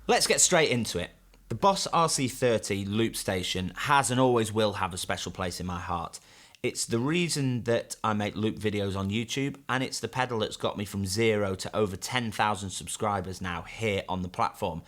Let's get straight into it. The Boss RC-30 loop station has and always will have a special place in my heart. It's the reason that I make loop videos on YouTube, and it's the pedal that's got me from 0 to over 10,000 subscribers now here on the platform.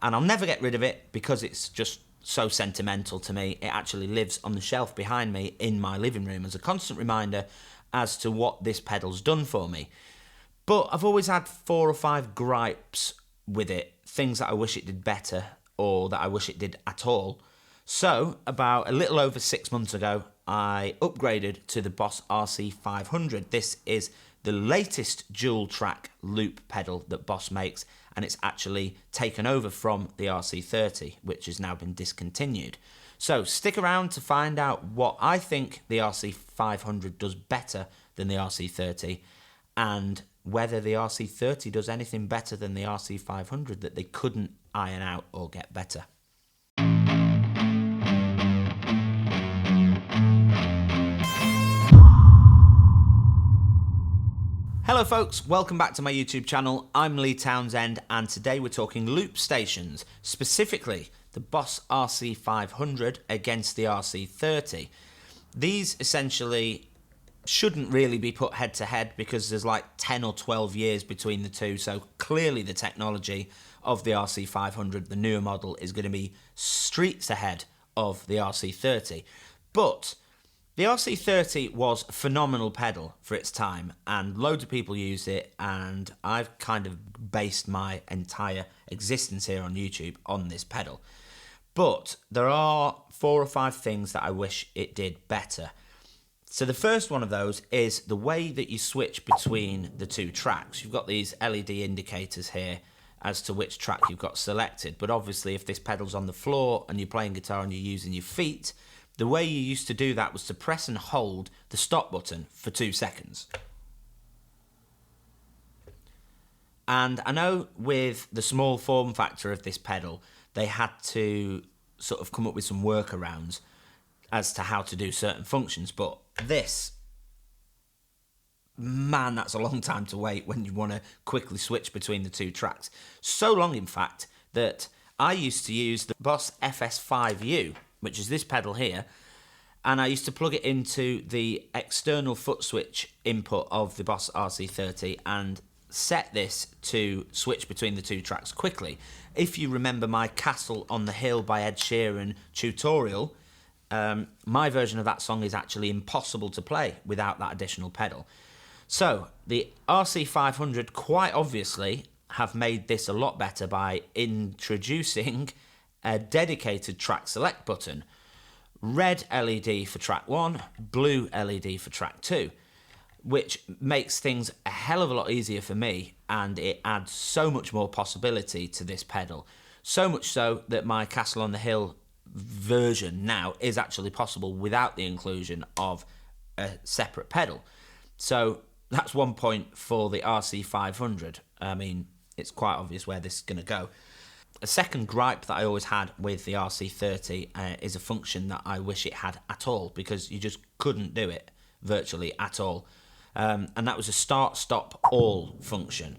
And I'll never get rid of it because it's just so sentimental to me. It actually lives on the shelf behind me in my living room as a constant reminder as to what this pedal's done for me. But I've always had 4 or 5 gripes with it, things that I wish it did better or that I wish it did at all. So about a little over 6 months ago, I upgraded to the Boss RC-500. This is the latest dual track loop pedal that Boss makes, and it's actually taken over from the RC-30, which has now been discontinued. So stick around to find out what I think the RC-500 does better than the RC-30, and whether the RC-30 does anything better than the RC-500 that they couldn't iron out or get better. Hello folks, welcome back to my YouTube channel. I'm Lee Townsend, and today we're talking loop stations, specifically the Boss RC-500 against the RC-30. These essentially shouldn't really be put head to head because there's like 10 or 12 years between the two, so clearly the technology of the RC-500, the newer model, is going to be streets ahead of the RC-30. But the RC-30 was a phenomenal pedal for its time, and loads of people use it, and I've kind of based my entire existence here on YouTube on this pedal. But there are 4 or 5 things that I wish it did better. So the first one of those is the way that you switch between the two tracks. You've got these LED indicators here as to which track you've got selected, but obviously if this pedal's on the floor and you're playing guitar and you're using your feet, the way you used to do that was to press and hold the stop button for 2 seconds. And I know with the small form factor of this pedal, they had to sort of come up with some workarounds as to how to do certain functions, but this, man, that's a long time to wait when you want to quickly switch between the two tracks. So long, in fact, that I used to use the Boss FS5U, which is this pedal here, and I used to plug it into the external foot switch input of the Boss RC-30 and set this to switch between the two tracks quickly. If you remember my Castle on the Hill by Ed Sheeran tutorial, my version of that song is actually impossible to play without that additional pedal. So the RC-500 quite obviously have made this a lot better by introducing a dedicated track select button. Red LED for track 1, blue LED for track 2, which makes things a hell of a lot easier for me, and it adds so much more possibility to this pedal. So much so that my Castle on the Hill version now is actually possible without the inclusion of a separate pedal. So that's one point for the RC-500. I mean, it's quite obvious where this is going to go. A second gripe that I always had with the RC-30 is a function that I wish it had at all, because you just couldn't do it virtually at all. And that was a start, stop, all function.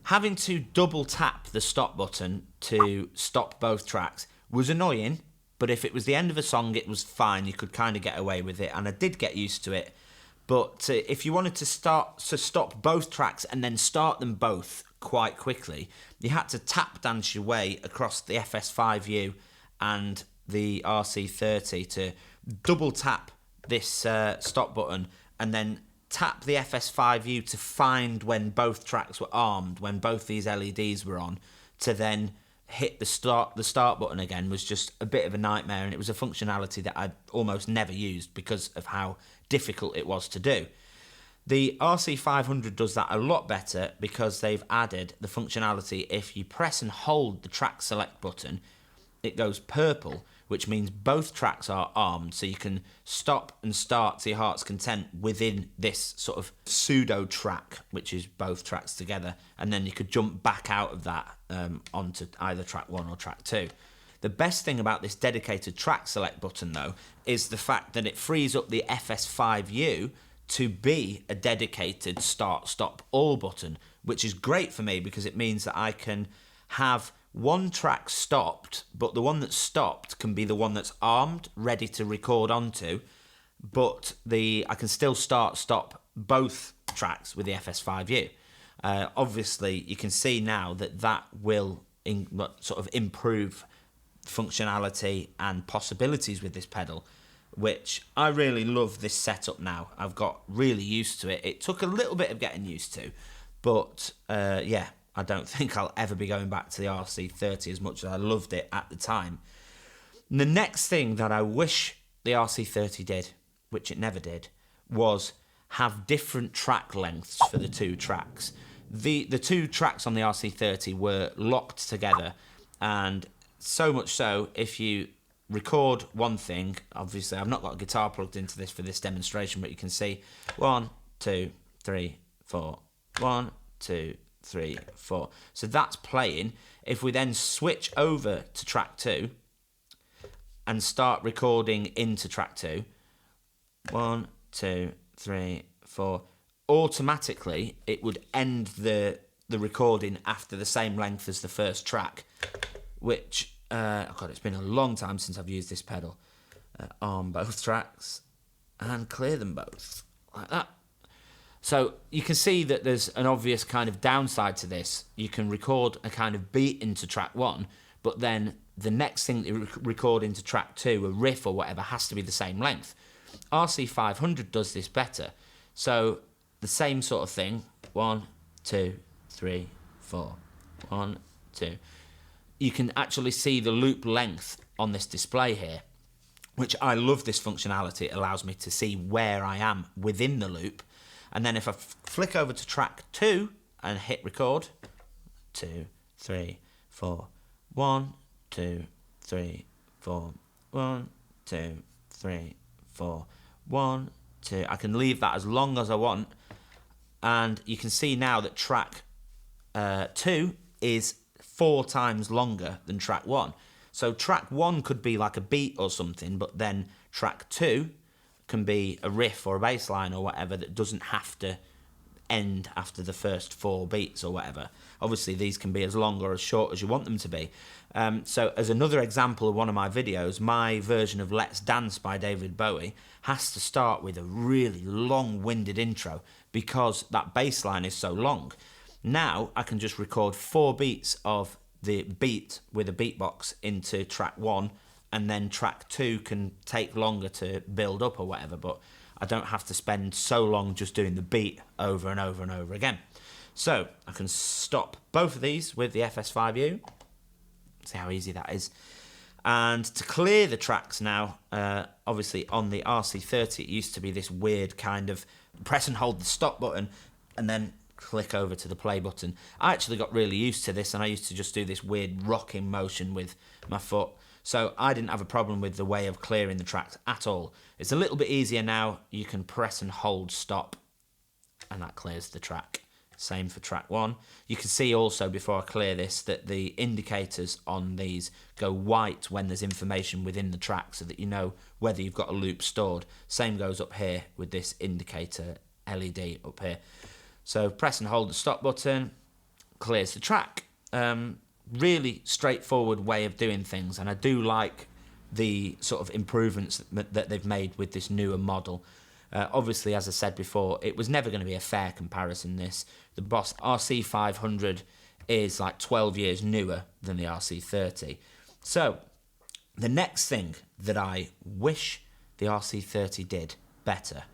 Having to double tap the stop button to stop both tracks was annoying, but if it was the end of a song, it was fine. You could kind of get away with it, and I did get used to it. But if you wanted to stop both tracks and then start them both quite quickly, you had to tap dance your way across the FS5U and the RC-30 to double tap this stop button and then tap the FS5U to find when both tracks were armed, when both these LEDs were on, to then hit the start button again was just a bit of a nightmare, and it was a functionality that I'd almost never used because of how difficult it was to do. The RC-500 does that a lot better because they've added the functionality if you press and hold the track select button, it goes purple, which means both tracks are armed, so you can stop and start to your heart's content within this sort of pseudo track, which is both tracks together, and then you could jump back out of that onto either track 1 or track 2. The best thing about this dedicated track select button, though, is the fact that it frees up the FS5U to be a dedicated start, stop, all button, which is great for me because it means that I can have one track stopped, but the one that stopped can be the one that's armed, ready to record onto, but I can still stop both tracks with the FS5U. Obviously, you can see now that will sort of improve functionality and possibilities with this pedal, which I really love this setup now. I've got really used to it. It took a little bit of getting used to, but yeah, I don't think I'll ever be going back to the RC-30 as much as I loved it at the time. And the next thing that I wish the RC-30 did, which it never did, was have different track lengths for the two tracks. The two tracks on the RC-30 were locked together, and so much so, if you record one thing, obviously I've not got a guitar plugged into this for this demonstration, but you can see 1, 2, 3, 4, 1, 2, 3, 4. So that's playing. If we then switch over to track 2 and start recording into track 2, 1, 2, 3, 4, automatically it would end the recording after the same length as the first track, which God, it's been a long time since I've used this pedal. Arm both tracks and clear them both like that. So you can see that there's an obvious kind of downside to this. You can record a kind of beat into track 1, but then the next thing that you record into track 2, a riff or whatever, has to be the same length. RC-500 does this better. So the same sort of thing, 1, 2, 3, 4, 1, 2. You can actually see the loop length on this display here, which I love this functionality. It allows me to see where I am within the loop. And then if I flick over to track 2 and hit record, 2, 3, 4, 1, 2, 3, 4, 1, 2, 3, 4, 1, 2. I can leave that as long as I want. And you can see now that track 2 is 4 times longer than track 1. So track 1 could be like a beat or something, but then track 2 can be a riff or a bass line or whatever that doesn't have to end after the first 4 beats or whatever. Obviously, these can be as long or as short as you want them to be. So as another example of one of my videos, my version of Let's Dance by David Bowie has to start with a really long-winded intro because that bass line is so long. Now I can just record 4 beats of the beat with a beatbox into track 1, and then track 2 can take longer to build up or whatever, but I don't have to spend so long just doing the beat over and over and over again. So I can stop both of these with the FS5U. See how easy that is. And to clear the tracks now, obviously on the RC-30 it used to be this weird kind of press and hold the stop button and then click over to the play button. I actually got really used to this, and I used to just do this weird rocking motion with my foot. So I didn't have a problem with the way of clearing the tracks at all. It's a little bit easier now. You can press and hold stop, and that clears the track. Same for track 1. You can see also, before I clear this, that the indicators on these go white when there's information within the track, so that you know whether you've got a loop stored. Same goes up here with this indicator LED up here. So press and hold the stop button, clears the track. Really straightforward way of doing things, and I do like the sort of improvements that they've made with this newer model. Obviously, as I said before, it was never going to be a fair comparison, this. The Boss RC-500 is like 12 years newer than the RC-30. So the next thing that I wish the RC-30 did better,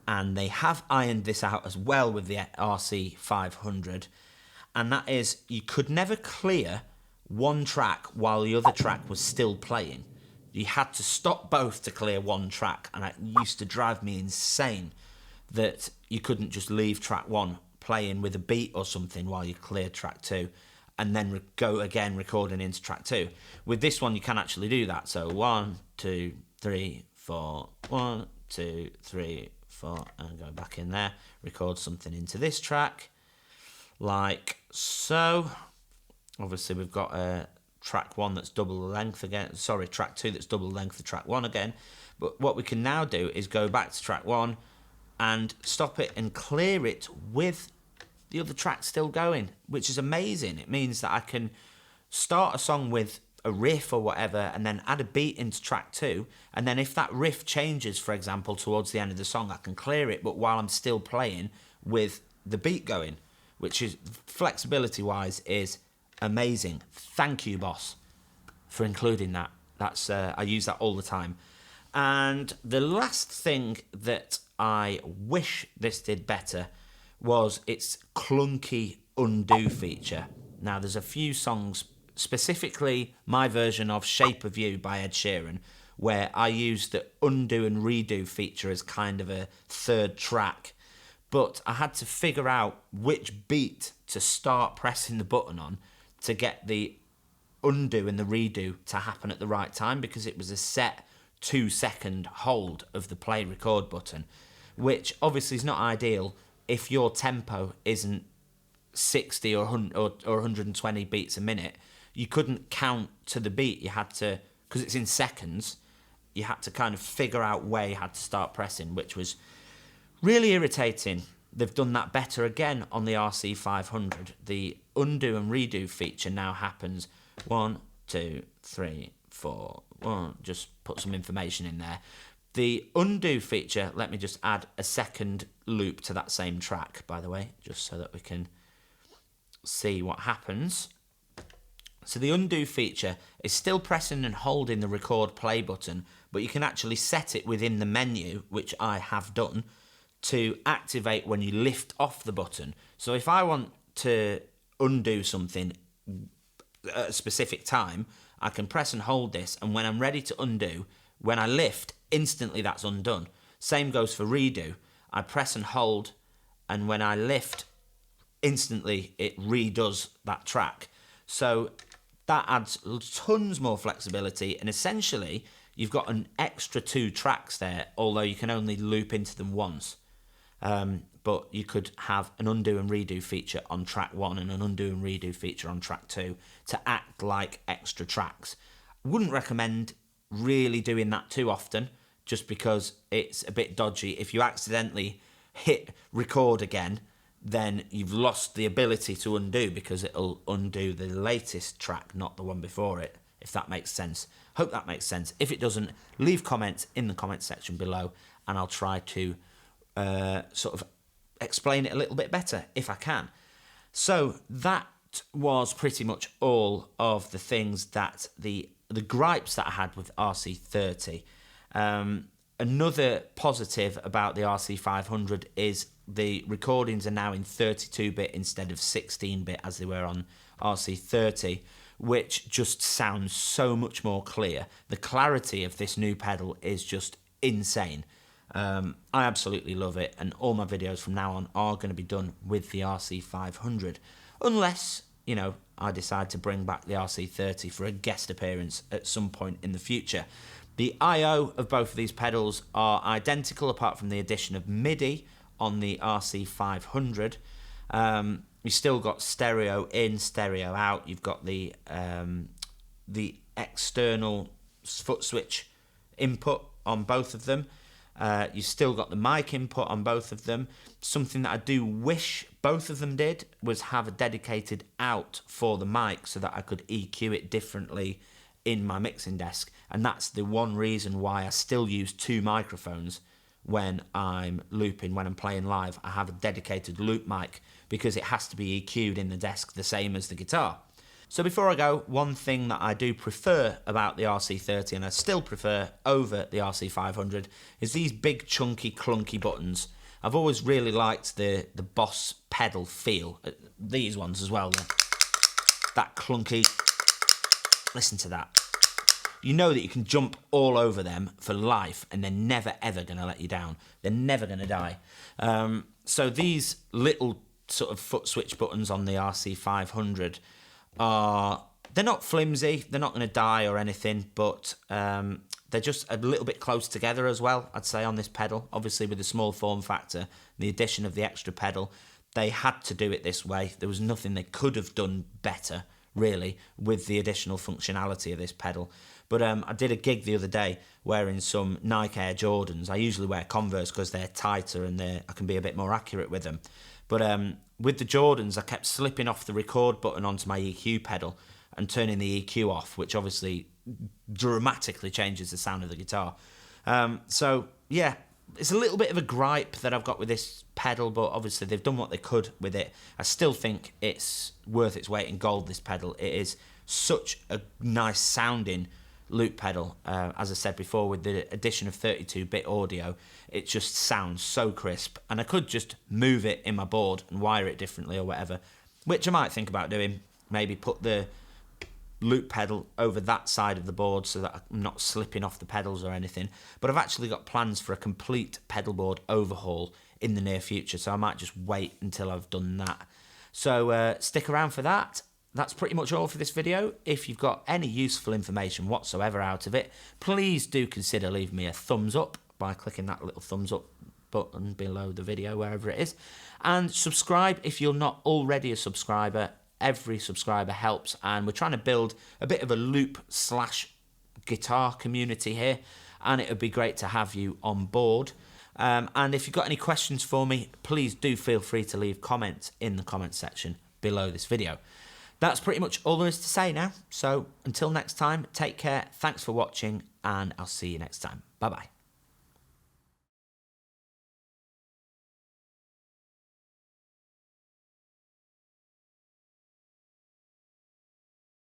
and they have ironed this out as well with the RC-500, and that is you could never clear one track while the other track was still playing. You had to stop both to clear one track, and it used to drive me insane that you couldn't just leave track 1 playing with a beat or something while you cleared track 2 and then go again recording into track 2. With this one you can actually do that. So 1, 2, 3, 4, 1, 2, 3, 4, and go back in there, record something into this track like so. Obviously we've got track 1 that's double the length again, sorry, track 2 that's double the length of track 1 again. But what we can now do is go back to track 1 and stop it and clear it with the other track still going, which is amazing. It means that I can start a song with a riff or whatever, and then add a beat into track 2, and then if that riff changes, for example, towards the end of the song, I can clear it, but while I'm still playing with the beat going, which is, flexibility-wise, is amazing. Thank you, Boss, for including that. That's I use that all the time. And the last thing that I wish this did better was its clunky undo feature. Now, there's a few songs, specifically my version of Shape of You by Ed Sheeran, where I use the undo and redo feature as kind of a third track. But I had to figure out which beat to start pressing the button on to get the undo and the redo to happen at the right time, because it was a set 2-second hold of the play record button, which obviously is not ideal if your tempo isn't 60 or 120 beats a minute. You couldn't count to the beat. You had to, because it's in seconds, you had to kind of figure out where you had to start pressing, which was really irritating. They've done that better again on the RC-500. The undo and redo feature now happens 1, 2, 3, 4. Well, just put some information in there. The undo feature, let me just add a second loop to that same track, by the way, just so that we can see what happens. So the undo feature is still pressing and holding the record play button, but you can actually set it within the menu, which I have done, to activate when you lift off the button. So if I want to undo something at a specific time, I can press and hold this, and when I'm ready to undo, when I lift, instantly that's undone. Same goes for redo. I press and hold, and when I lift, instantly it redoes that track. So that adds tons more flexibility, and essentially you've got an extra 2 tracks there, although you can only loop into them once. But you could have an undo and redo feature on track 1 and an undo and redo feature on track 2 to act like extra tracks. Wouldn't recommend really doing that too often, just because it's a bit dodgy. If you accidentally hit record again, then you've lost the ability to undo, because it'll undo the latest track, not the one before it, if that makes sense. Hope that makes sense. If it doesn't, leave comments in the comments section below, and I'll try to sort of explain it a little bit better if I can. So that was pretty much all of the things that the gripes that I had with RC30. Another positive about the RC500 is the recordings are now in 32-bit instead of 16-bit as they were on RC30, which just sounds so much more clear. The clarity of this new pedal is just insane. I absolutely love it, and all my videos from now on are going to be done with the RC500, unless, you know, I decide to bring back the RC30 for a guest appearance at some point in the future. The I/O of both of these pedals are identical, apart from the addition of MIDI on the RC500. You've still got stereo in, stereo out. You've got the external foot switch input on both of them. You've still got the mic input on both of them. Something that I do wish both of them did was have a dedicated out for the mic, so that I could EQ it differently in my mixing desk. And that's the one reason why I still use 2 microphones when I'm looping, when I'm playing live. I have a dedicated loop mic, because it has to be EQ'd in the desk the same as the guitar. So before I go, one thing that I do prefer about the RC30, and I still prefer over the RC500, is these big chunky clunky buttons. I've always really liked the Boss pedal feel. These ones as well, that clunky, listen to that. You know that you can jump all over them for life, and they're never ever going to let you down. They're never going to die. So these little sort of foot switch buttons on the RC500 they're not flimsy, they're not going to die or anything, but they're just a little bit close together as well, I'd say, on this pedal. Obviously, with the small form factor, the addition of the extra pedal, they had to do it this way. There was nothing they could have done better, really, with the additional functionality of this pedal. But I did a gig the other day wearing some Nike Air Jordans. I usually wear Converse because they're tighter and I can be a bit more accurate with them. But with the Jordans, I kept slipping off the record button onto my EQ pedal, and turning the EQ off, which obviously dramatically changes the sound of the guitar. So yeah, it's a little bit of a gripe that I've got with this pedal, but obviously they've done what they could with it. I still think it's worth its weight in gold, this pedal. It is such a nice sounding loop pedal. As I said before, with the addition of 32-bit audio, it just sounds so crisp, and I could just move it in my board and wire it differently or whatever, which I might think about doing. Maybe put the loop pedal over that side of the board so that I'm not slipping off the pedals or anything. But I've actually got plans for a complete pedal board overhaul in the near future, so I might just wait until I've done that. So stick around for that. That's pretty much all for this video. If you've got any useful information whatsoever out of it, please do consider leaving me a thumbs up by clicking that little thumbs up button below the video, wherever it is. And subscribe if you're not already a subscriber. Every subscriber helps, and we're trying to build a bit of a loop/guitar community here, and it would be great to have you on board. And if you've got any questions for me, please do feel free to leave comments in the comment section below this video. That's pretty much all there is to say now. So until next time, take care, thanks for watching, and I'll see you next time. Bye-bye.